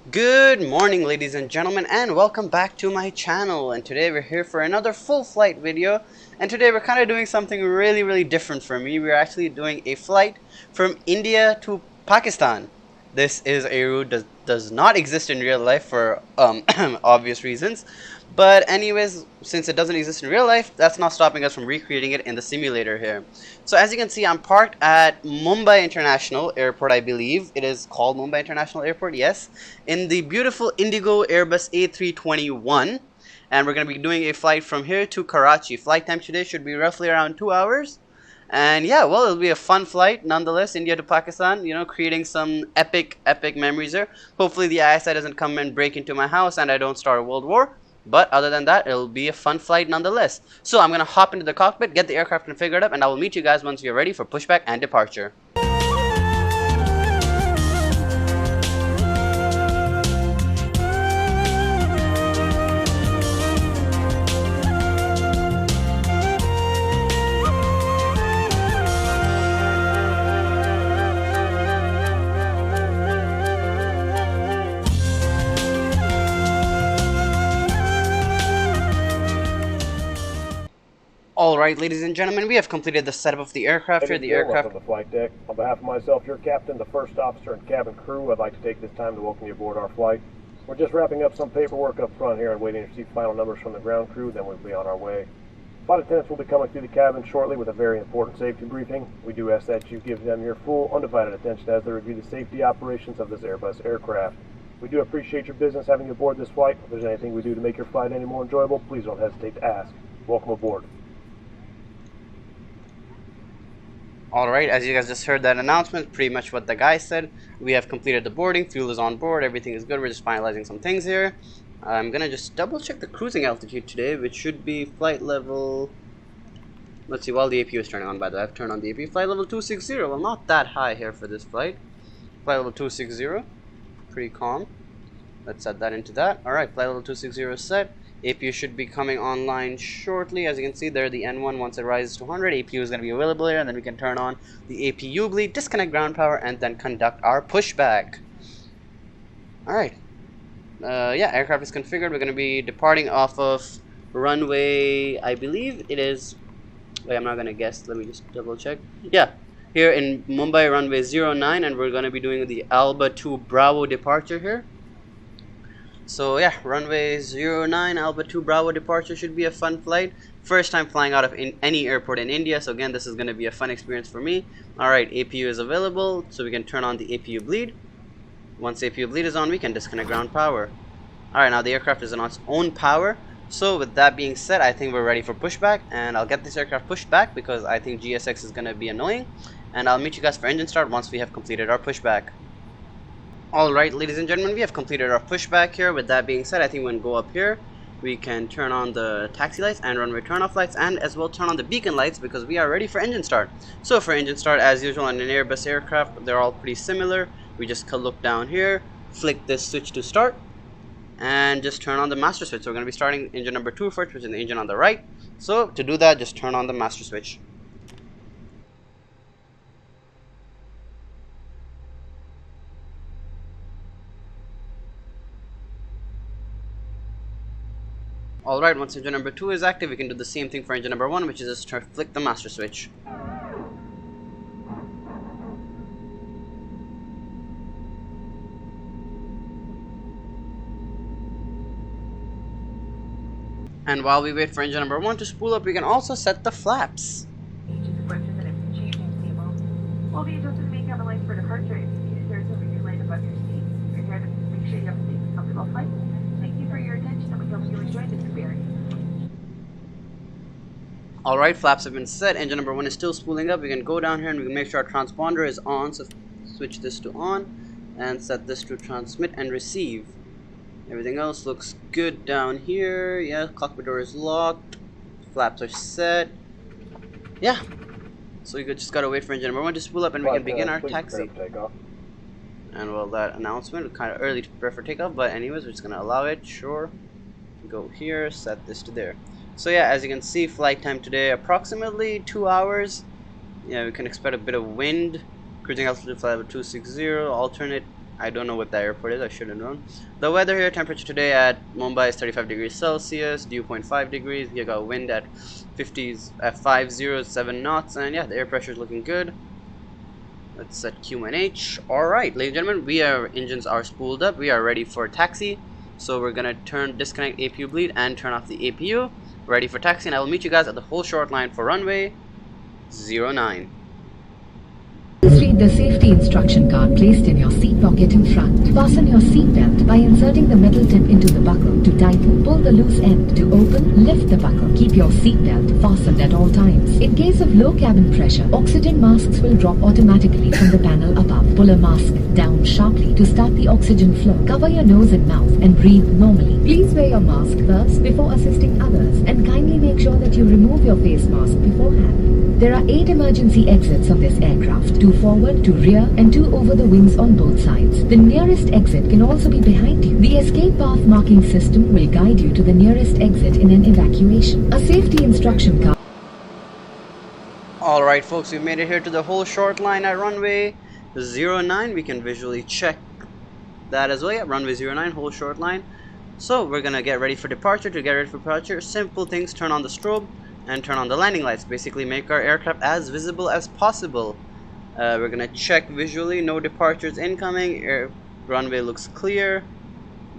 Good morning, ladies and gentlemen, and welcome back to my channel. And today we're here for another full flight video, and today we're kind of doing something really different for me. We're actually doing a flight from India to Pakistan. This is a route that does not exist in real life for obvious reasons, but anyways, since it doesn't exist in real life, that's not stopping us from recreating it in the simulator here. So as you can see, I'm parked at Mumbai International Airport. I believe it is called Mumbai International Airport, yes, in the beautiful IndiGo Airbus A321, and we're going to be doing a flight from here to Karachi. Flight time today should be roughly around 2 hours. And yeah, well, it'll be a fun flight nonetheless. India to Pakistan, you know, creating some epic memories there. Hopefully the ISI doesn't come and break into my house and I don't start a world war. But other than that, it'll be a fun flight nonetheless. So I'm going to hop into the cockpit, get the aircraft configured up, and I will meet you guys once you're ready for pushback and departure. Alright, ladies and gentlemen, we have completed the setup of the aircraft here. The aircraft on the flight deck. On behalf of myself, your captain, the first officer, and cabin crew, I'd like to take this time to welcome you aboard our flight. We're just wrapping up some paperwork up front here and waiting to receive final numbers from the ground crew, then we'll be on our way. Flight attendants will be coming through the cabin shortly with a very important safety briefing. We do ask that you give them your full, undivided attention as they review the safety operations of this Airbus aircraft. We do appreciate your business having you aboard this flight. If there's anything we do to make your flight any more enjoyable, please don't hesitate to ask. Welcome aboard. Alright, as you guys just heard that announcement, pretty much what the guy said. We have completed the boarding, fuel is on board, everything is good. We're just finalizing some things here. I'm gonna just double check the cruising altitude today, which should be flight level... Let's see, while the APU is turning on, by the way. I've turned on the APU. Flight level 260, well, not that high here for this flight. Flight level 260, pretty calm. Let's set that into that. Alright, flight level 260 is set. APU should be coming online shortly. As you can see there, the N1, once it rises to 100, APU is going to be available here, and then we can turn on the APU bleed, disconnect ground power, and then conduct our pushback. Alright. Yeah, aircraft is configured. We're going to be departing off of runway, I believe it is... Wait, I'm not going to guess. Let me just double check. Yeah, here in Mumbai, runway 09, and we're going to be doing the Alba 2 Bravo departure here. So yeah, runway 09, Alba 2 Bravo departure should be a fun flight. First time flying out of any airport in India, so again, this is going to be a fun experience for me. Alright, APU is available, so we can turn on the APU bleed. Once APU bleed is on, we can disconnect ground power. Alright, now the aircraft is on its own power. So with that being said, I think we're ready for pushback, and I'll get this aircraft pushed back because I think GSX is going to be annoying. And I'll meet you guys for engine start once we have completed our pushback. Alright, ladies and gentlemen, we have completed our pushback here. With that being said, I think when we go up here, we can turn on the taxi lights and runway turn-off lights, and as well turn on the beacon lights because we are ready for engine start. So for engine start, as usual on an Airbus aircraft, they're all pretty similar. We just look down here, flick this switch to start, and just turn on the master switch. So we're going to be starting engine number 2 first, which is the engine on the right. So to do that, just turn on the master switch. Alright, once engine number 2 is active, we can do the same thing for engine number 1, which is just to flick the master switch. And while we wait for engine number 1 to spool up, we can also set the flaps. We'll be adjusted to make cabin lights for departure. If you need there's a green light above your seat. We're here to make sure you have a safe and comfortable flight. Thank you for your attention, and we hope you enjoy this experience. Alright, flaps have been set. Engine number 1 is still spooling up. We can go down here and we can make sure our transponder is on. So switch this to on and set this to transmit and receive. Everything else looks good down here. Yeah, cockpit door is locked. Flaps are set. Yeah. So we just gotta wait for engine number 1 to spool up and we can begin our taxi. And well, that announcement was kind of early to prepare for takeoff, but anyways, we're just gonna allow it. Sure. Go here, set this to there. So yeah, as you can see, flight time today approximately 2 hours. Yeah, we can expect a bit of wind. Cruising altitude flight level 260, alternate I don't know what that airport is. I should have known. The weather here, temperature today at Mumbai is 35 degrees Celsius, dew point 5 degrees. You got wind at 507 knots, and yeah, the air pressure is looking good. Let's set Q&H. Alright, ladies and gentlemen, our engines are spooled up. We are ready for taxi. So we're gonna disconnect APU bleed and turn off the APU. Ready for taxi, and I will meet you guys at the whole short line for runway 09. Please read the safety instruction card placed in your seat pocket in front. Fasten your seat belt by inserting the metal tip into the buckle. To tighten, pull the loose end. To open, lift the buckle. Keep your seat belt fastened at all times. In case of low cabin pressure, oxygen masks will drop automatically from the panel above. Pull a mask down sharply to start the oxygen flow. Cover your nose and mouth and breathe normally. Please wear your mask first before assisting others, and kindly make sure that you remove your face mask beforehand. There are 8 emergency exits on this aircraft, 2 forward, 2 rear, and 2 over the wings on both sides. The nearest exit can also be behind you. The escape path marking system will guide you to the nearest exit in an evacuation. A safety instruction card. Alright folks, we made it here to the whole short line at runway 09. We can visually check that as well. Yeah, runway 09, whole short line. So we're gonna get ready for departure. To get ready for departure, simple things: turn on the strobe and turn on the landing lights. Basically make our aircraft as visible as possible. We're gonna check visually, no departures incoming. Runway looks clear.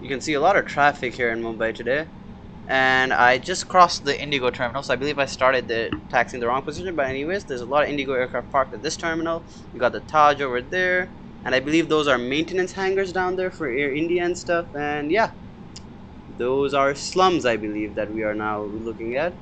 You can see a lot of traffic here in Mumbai today. And I just crossed the IndiGo terminal, so I believe I started the taxi in the wrong position. But anyways, there's a lot of IndiGo aircraft parked at this terminal. You got the Taj over there, and I believe those are maintenance hangars down there for Air India and stuff. And yeah, those are slums, I believe, that we are now looking at.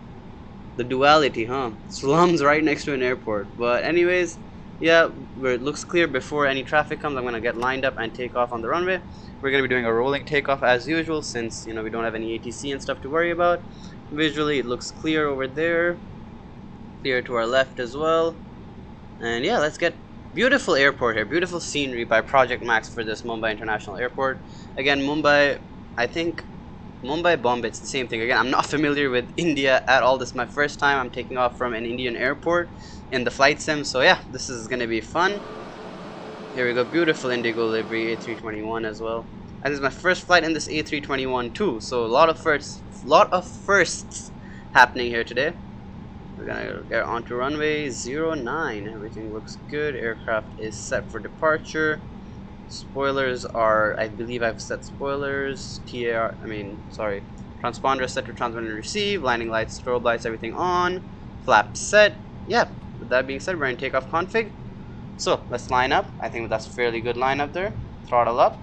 The duality, huh? Slums right next to an airport. But anyways, yeah, where it looks clear before any traffic comes, I'm gonna get lined up and take off on the runway. We're gonna be doing a rolling takeoff as usual, since we don't have any ATC and stuff to worry about. Visually it looks clear over there, clear to our left as well. And yeah, let's get beautiful airport here, beautiful scenery by ProjectMAX for this Mumbai International Airport. Again, Mumbai, I think Mumbai, Bombay, it's the same thing. Again, I'm not familiar with India at all. This is my first time I'm taking off from an Indian airport in the flight sim, so yeah, this is gonna be fun. Here we go, beautiful IndiGo livery, A321 as well. And this is my first flight in this A321 too, so a lot of firsts happening here today. We're gonna get onto runway 09. Everything looks good. Aircraft is set for departure. Spoilers are, I believe I've set spoilers. Transponder set to transmit and receive. Landing lights, strobe lights, everything on. Flap set. Yeah, with that being said, we're in takeoff config. So let's line up. I think that's a fairly good line up there. Throttle up.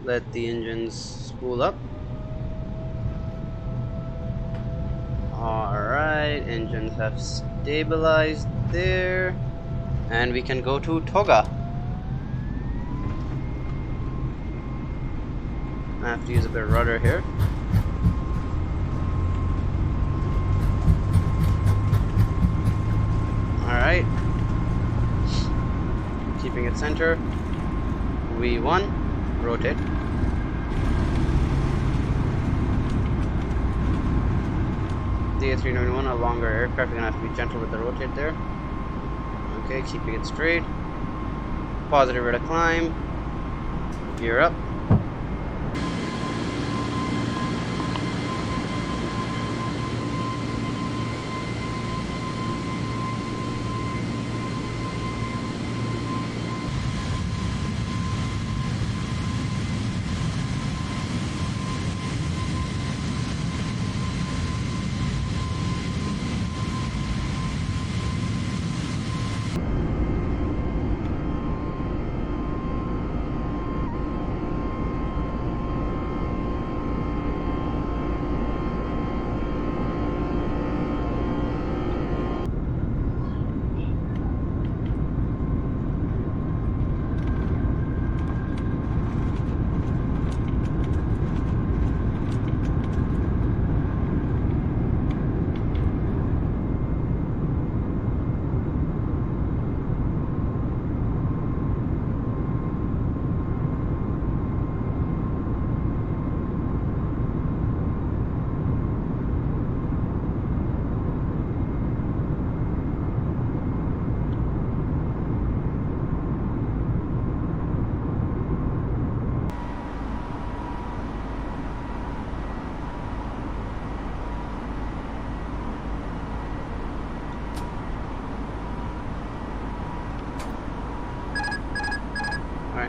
Let the engines spool up. Alright, engines have stabilized there. And we can go to Toga. I have to use a bit of rudder here. Alright. Keeping it center. V1. Rotate. The A321, a longer aircraft, you're gonna have to be gentle with the rotate there. Okay, keeping it straight. Positive rate of climb. Gear up.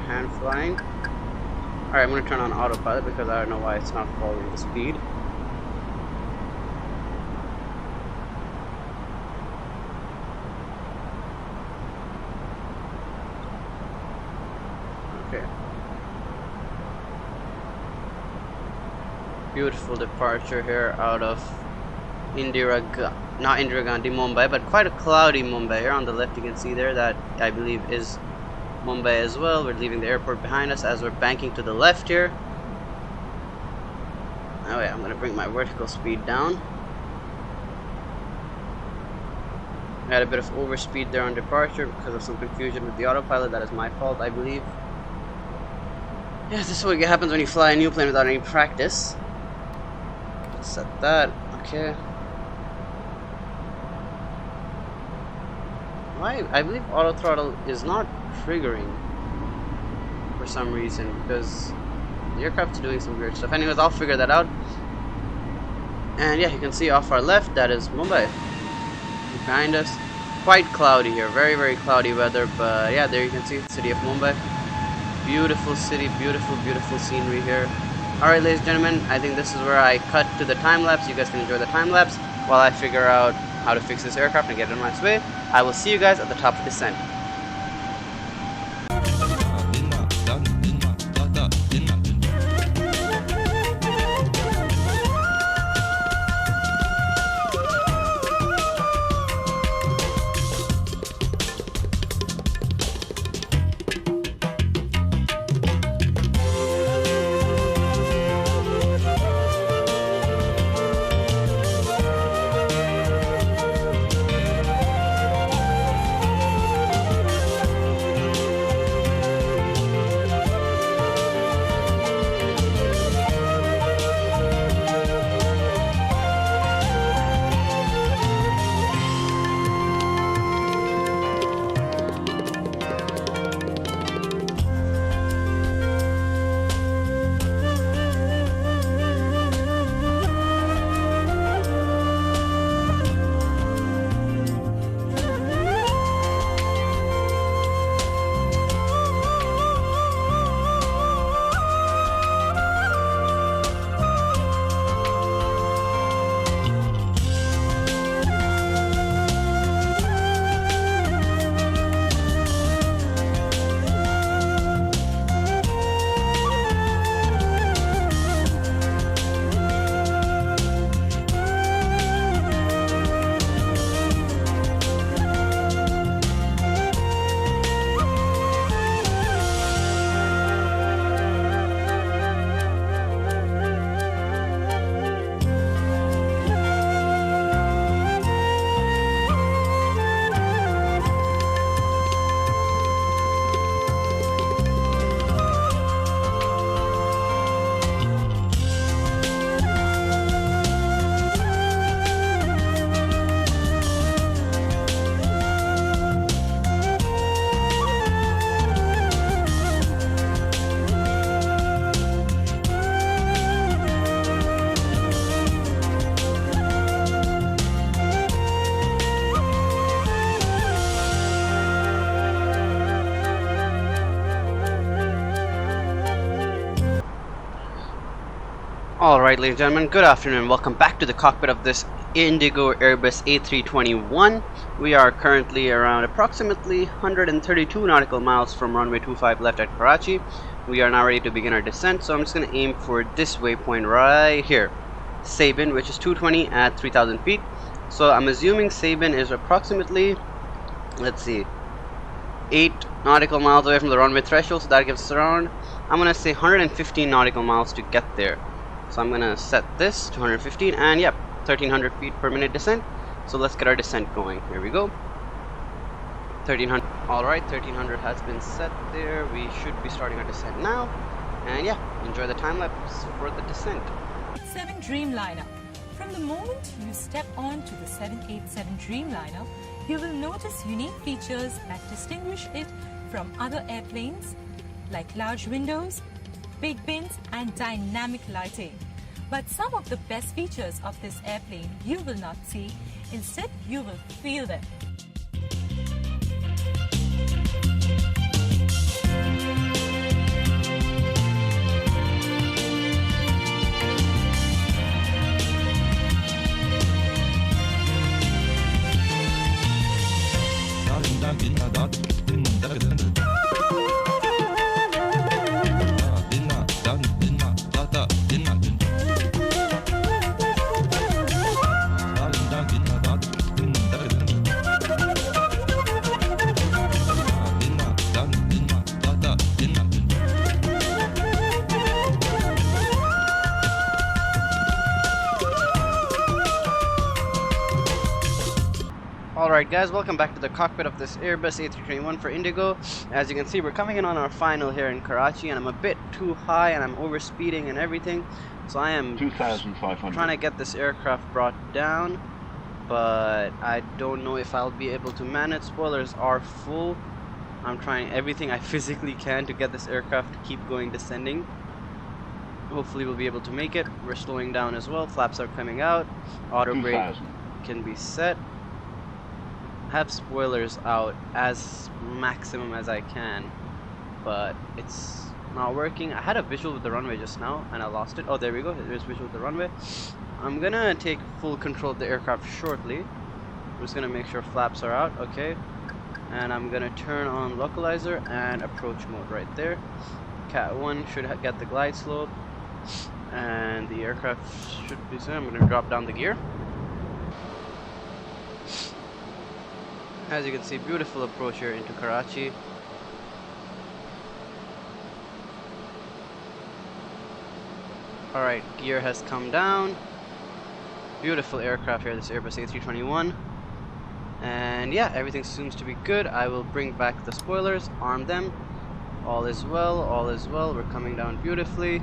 hand flying. Alright, I'm going to turn on autopilot because I don't know why it's not following the speed. Okay. Beautiful departure here out of not Indira Gandhi, Mumbai, but quite a cloudy Mumbai here. On the left you can see there that I believe is Mumbai as well. We're leaving the airport behind us as we're banking to the left here. Oh yeah, I'm going to bring my vertical speed down. I had a bit of overspeed there on departure because of some confusion with the autopilot. That is my fault, I believe. Yes, this is what happens when you fly a new plane without any practice. Let's set that. Okay. Why? I believe auto throttle is not triggering for some reason because the aircraft's doing some weird stuff. Anyways, I'll figure that out. And yeah, you can see off our left that is Mumbai. Behind us, quite cloudy here, very, very cloudy weather. But yeah, there you can see the city of Mumbai. Beautiful city, beautiful, beautiful scenery here. Alright, ladies and gentlemen, I think this is where I cut to the time lapse. You guys can enjoy the time lapse while I figure out how to fix this aircraft and get it on its way. I will see you guys at the top of the descent. Alright, ladies and gentlemen, good afternoon. Welcome back to the cockpit of this IndiGo Airbus A321. We are currently around approximately 132 nautical miles from runway 25 left at Karachi. We are now ready to begin our descent, so I'm just going to aim for this waypoint right here, Sabin, which is 220 at 3,000 feet. So I'm assuming Sabin is approximately, let's see, 8 nautical miles away from the runway threshold, so that gives us around, I'm going to say 115 nautical miles to get there. So I'm going to set this to 115 and yep, 1300 feet per minute descent. So let's get our descent going. Here we go. 1300. Alright, 1300 has been set there. We should be starting our descent now. And yeah, enjoy the time lapse for the descent. 7 Dreamliner. From the moment you step on to the 787 Dreamliner, you will notice unique features that distinguish it from other airplanes like large windows, big bins and dynamic lighting. But some of the best features of this airplane you will not see, instead you will feel them. Alright guys, welcome back to the cockpit of this Airbus A321 for IndiGo. As you can see, we're coming in on our final here in Karachi, and I'm a bit too high and I'm over speeding and everything. So I am 2,500. trying to get this aircraft brought down, but I don't know if I'll be able to manage. Spoilers are full. I'm trying everything I physically can to get this aircraft to keep going descending. Hopefully we'll be able to make it. We're slowing down as well. Flaps are coming out. Auto brake can be set. Have spoilers out as maximum as I can, but it's not working. I had a visual with the runway just now and I lost it. Oh, there we go. There's visual with the runway. I'm gonna take full control of the aircraft shortly. I'm just gonna make sure flaps are out. Okay, and I'm gonna turn on localizer and approach mode right there. Cat 1 should get the glide slope, and the aircraft should be set. I'm gonna drop down the gear. As you can see, beautiful approach here into Karachi. Alright, gear has come down. Beautiful aircraft here, this Airbus A321. And yeah, everything seems to be good. I will bring back the spoilers, arm them. All is well, all is well. We're coming down beautifully.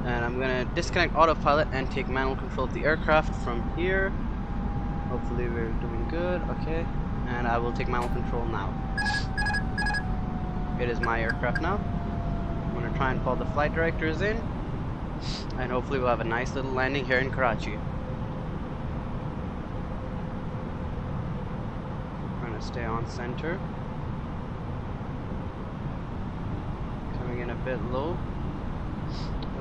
And I'm gonna disconnect autopilot and take manual control of the aircraft from here. Hopefully we're doing good. Okay. And I will take manual control now. It is my aircraft now. I'm going to try and pull the flight directors in, and hopefully we'll have a nice little landing here in Karachi. Trying to stay on center. Coming in a bit low.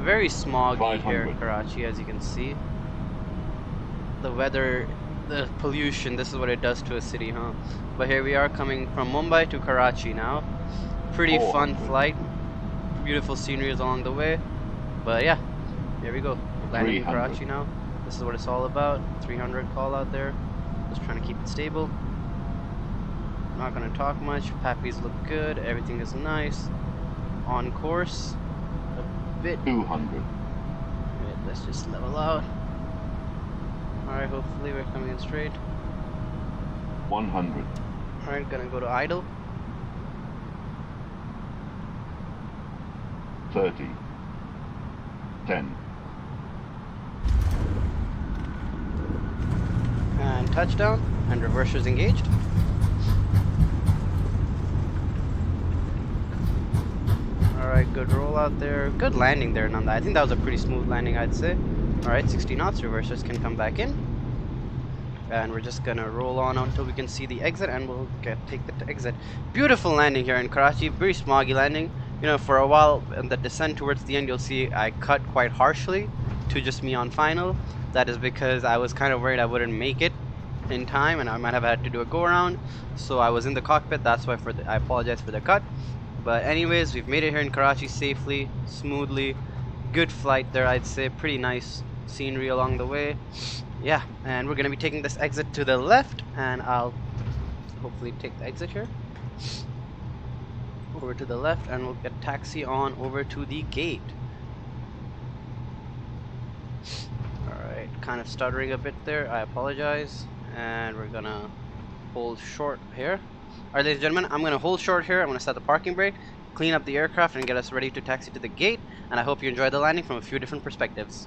Very smoggy here in Karachi, as you can see. The weather, the pollution, this is what it does to a city, huh? But here we are coming from Mumbai to Karachi now. Pretty fun flight. Beautiful sceneries along the way. But yeah, here we go. Landing in Karachi now. This is what it's all about. 300 call out there. Just trying to keep it stable. Not going to talk much. Pappies look good. Everything is nice. On course. A bit. 200. Wait, let's just level out. Alright, hopefully we're coming in straight. 100. Alright, gonna go to idle. 30. 10. And touchdown. And reversers engaged. Alright, good roll out there. Good landing there, Nanda. I think that was a pretty smooth landing, I'd say. Alright, 60 knots, reversers can come back in. And we're just gonna roll on until we can see the exit, and we'll take the exit. Beautiful landing here in Karachi, very smoggy landing. You know, for a while in the descent towards the end, you'll see I cut quite harshly to just me on final. That is because I was kind of worried I wouldn't make it in time, and I might have had to do a go around. So I was in the cockpit, that's why I apologize for the cut. But anyways, we've made it here in Karachi safely, smoothly. Good flight there, I'd say. Pretty nice scenery along the way. Yeah, and we're gonna be taking this exit to the left, and I'll hopefully take the exit here over to the left, and we'll get taxi on over to the gate. Alright, kind of stuttering a bit there, I apologize. And we're gonna hold short here. Alright, ladies and gentlemen, I'm gonna hold short here. I'm gonna set the parking brake, clean up the aircraft, and get us ready to taxi to the gate. And I hope you enjoyed the landing from a few different perspectives.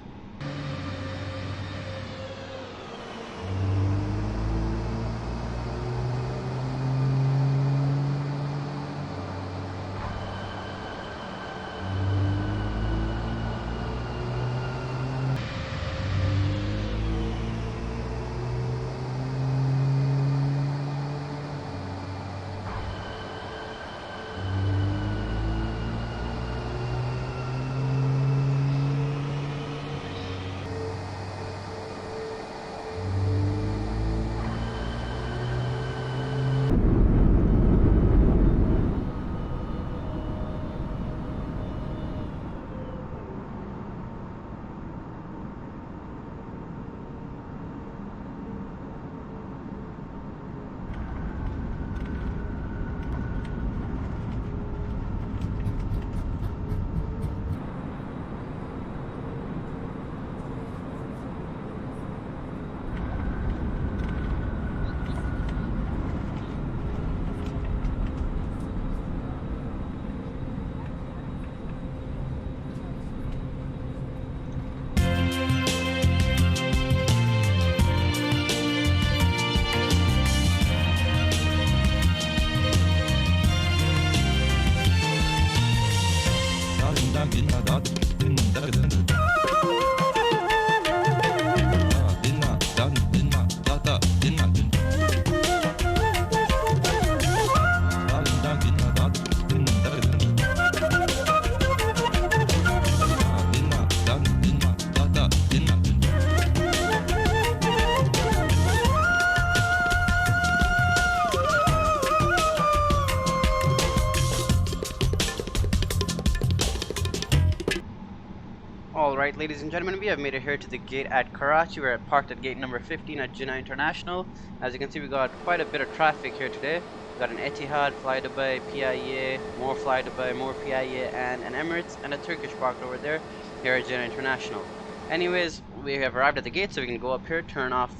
Alright, ladies and gentlemen, we have made it here to the gate at Karachi. We're parked at gate number 15 at Jinnah International. As you can see, we got quite a bit of traffic here today. We got an Etihad, Fly Dubai, PIA, more Fly Dubai, more PIA, and an Emirates, and a Turkish parked over there here at Jinnah International. Anyways, we have arrived at the gate, so we can go up here, turn off,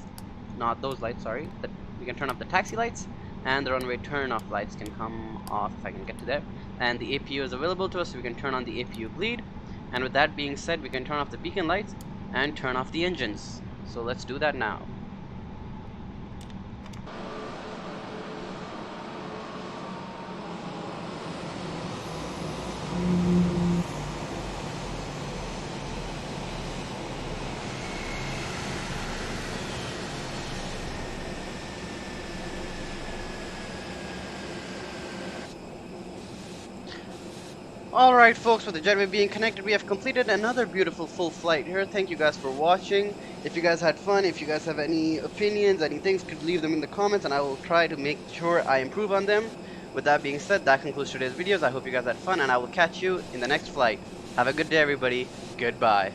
not those lights, sorry. We can turn off the taxi lights, and the runway turn off lights can come off if I can get to that. And the APU is available to us, so we can turn on the APU bleed. And with that being said, we can turn off the beacon lights and turn off the engines. So let's do that now. Alright folks, with the jetway being connected, we have completed another beautiful full flight here. Thank you guys for watching. If you guys had fun, if you guys have any opinions, any things, could leave them in the comments and I will try to make sure I improve on them. With that being said, that concludes today's videos. I hope you guys had fun and I will catch you in the next flight. Have a good day everybody. Goodbye.